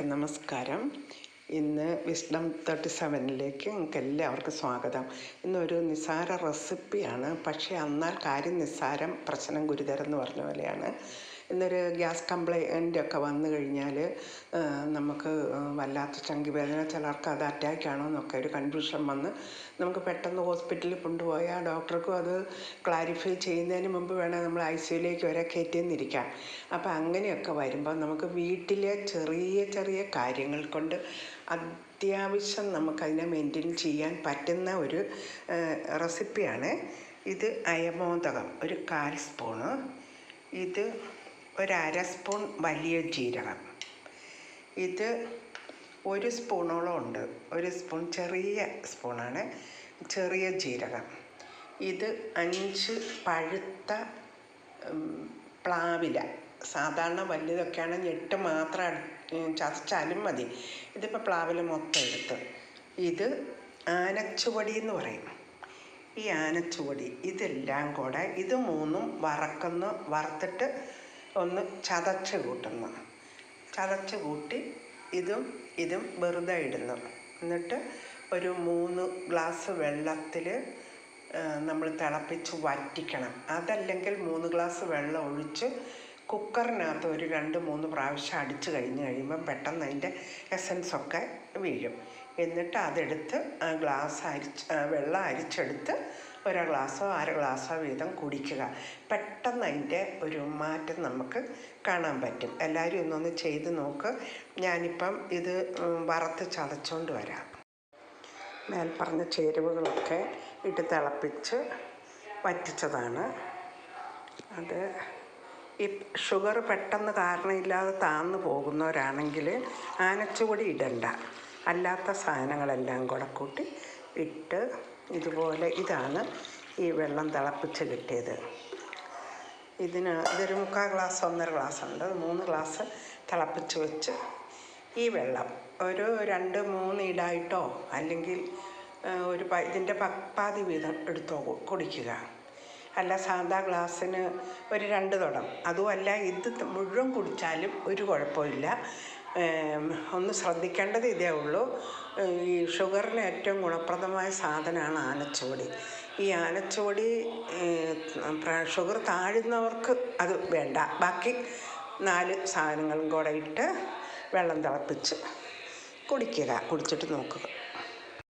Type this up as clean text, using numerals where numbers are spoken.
നമസ്കാരം. ഇന്ന് വിസ്ഡം 37ലേക്ക് നിങ്ങൾക്ക് എല്ലാവർക്കും സ്വാഗതം. ഇന്നൊരു നിസ്സാര റെസിപ്പിയാണ്, പക്ഷേ എന്നാൽ കാര്യം നിസ്സാരം പ്രശ്നം ഗുരുതരം എന്ന് പറഞ്ഞ പോലെയാണ്. ഇന്നൊരു ഗ്യാസ് കംപ്ലൈൻ്റ് ഒക്കെ വന്നു കഴിഞ്ഞാൽ നമുക്ക് വല്ലാത്ത ചങ്കിവേദന, ചിലർക്ക് അത് അറ്റാക്കാണോ എന്നൊക്കെ ഒരു കൺഫ്യൂഷൻ വന്ന് നമുക്ക് പെട്ടെന്ന് ഹോസ്പിറ്റലിൽ കൊണ്ടുപോയാൽ ഡോക്ടർക്കും അത് ക്ലാരിഫൈ ചെയ്യുന്നതിന് മുമ്പ് വേണം നമ്മൾ ICUലേക്ക് വരെ കയറ്റിയെന്നിരിക്കാം. അപ്പം അങ്ങനെയൊക്കെ വരുമ്പോൾ നമുക്ക് വീട്ടിലെ ചെറിയ ചെറിയ കാര്യങ്ങൾ കൊണ്ട് അത്യാവശ്യം നമുക്കതിനെ മെയിൻറ്റെയിൻ ചെയ്യാൻ പറ്റുന്ന ഒരു റെസിപ്പിയാണ് ഇത്. അയമോദകം ഒരു 1/4 സ്പൂണ്, ഇത് ഒരു 1/2 സ്പൂൺ വലിയ ജീരകം, ഇത് 1 സ്പൂണോളം ഉണ്ട്, 1 സ്പൂൺ ചെറിയ സ്പൂണാണ് ചെറിയ ജീരകം, ഇത് 5 പഴുത്ത പ്ലാവില, സാധാരണ വലുതൊക്കെയാണ് 8 മാത്രം ചതച്ചാലും മതി, ഇതിപ്പോൾ പ്ലാവില മൊത്തം എടുത്ത്, ഇത് ആനച്ചുവടി എന്ന് പറയും. ഈ ആനച്ചുവടി ഇതെല്ലാം കൂടെ ഇത് മൂന്നും വറുത്തിട്ട് ഒന്ന് ചതച്ച് കൂട്ടി ഇതും വെറുതെ ഇടുന്നു. എന്നിട്ട് ഒരു 3 ഗ്ലാസ് വെള്ളത്തിൽ നമ്മൾ തിളപ്പിച്ച് വറ്റിക്കണം. അതല്ലെങ്കിൽ 3 ഗ്ലാസ് വെള്ളം ഒഴിച്ച് കുക്കറിനകത്ത് ഒരു 2-3 പ്രാവശ്യം അടിച്ച് കഴിയുമ്പം പെട്ടെന്ന് അതിൻ്റെ എസൻസൊക്കെ വീഴും. എന്നിട്ട് അതെടുത്ത് വെള്ളം അരിച്ചെടുത്ത് 1 ഗ്ലാസ്സോ 1/2 ഗ്ലാസ്സോ വീതം കുടിക്കുക. പെട്ടെന്ന് അതിൻ്റെ ഒരു മാറ്റം നമുക്ക് കാണാൻ പറ്റും. എല്ലാവരും ഒന്നൊന്ന് ചെയ്ത് നോക്ക്. ഞാനിപ്പം ഇത് വറുത്ത് ചതച്ചുകൊണ്ട് വരാം. മേൽപ്പറഞ്ഞ ചേരുവകളൊക്കെ ഇട്ട് തിളപ്പിച്ച് വറ്റിച്ചതാണ്. അത് ഈ ഷുഗർ പെട്ടെന്ന് കാരണമില്ലാതെ താഴ്ന്നു പോകുന്നവരാണെങ്കിൽ ആനച്ചുവടി ഇടണ്ട, അല്ലാത്ത സാധനങ്ങളെല്ലാം കൂടെ കൂട്ടി ഇട്ട് ഇതുപോലെ. ഇതാണ് ഈ വെള്ളം തിളപ്പിച്ച് കിട്ടിയത്. ഇതൊരു 3/4 ഗ്ലാസ് 1.5 ഗ്ലാസ് ഉണ്ട്, 3 ഗ്ലാസ് തിളപ്പിച്ച് വെച്ച് ഈ വെള്ളം ഒരു 2-3 ഇടായിട്ടോ അല്ലെങ്കിൽ ഇതിൻ്റെ പാതി വീതം എടുത്തോ കുടിക്കുക. അല്ല സാധാ ഗ്ലാസ്സിന് ഒരു 2 തുടം, അതുമല്ല ഇത് മുഴുവൻ കുടിച്ചാലും ഒരു കുഴപ്പമില്ല. ഒന്ന് ശ്രദ്ധിക്കേണ്ടത് ഇതേ ഉള്ളൂ, ഈ ഷുഗറിന് ഏറ്റവും ഗുണപ്രദമായ സാധനമാണ് ആനച്ചുവടി. ഈ ആനച്ചുവടി ഷുഗർ താഴുന്നവർക്ക് അത് വേണ്ട, ബാക്കി 4 സാധനങ്ങളും കൂടെ ഇട്ട് വെള്ളം തിളപ്പിച്ച് കുടിച്ചിട്ട് നോക്കുക.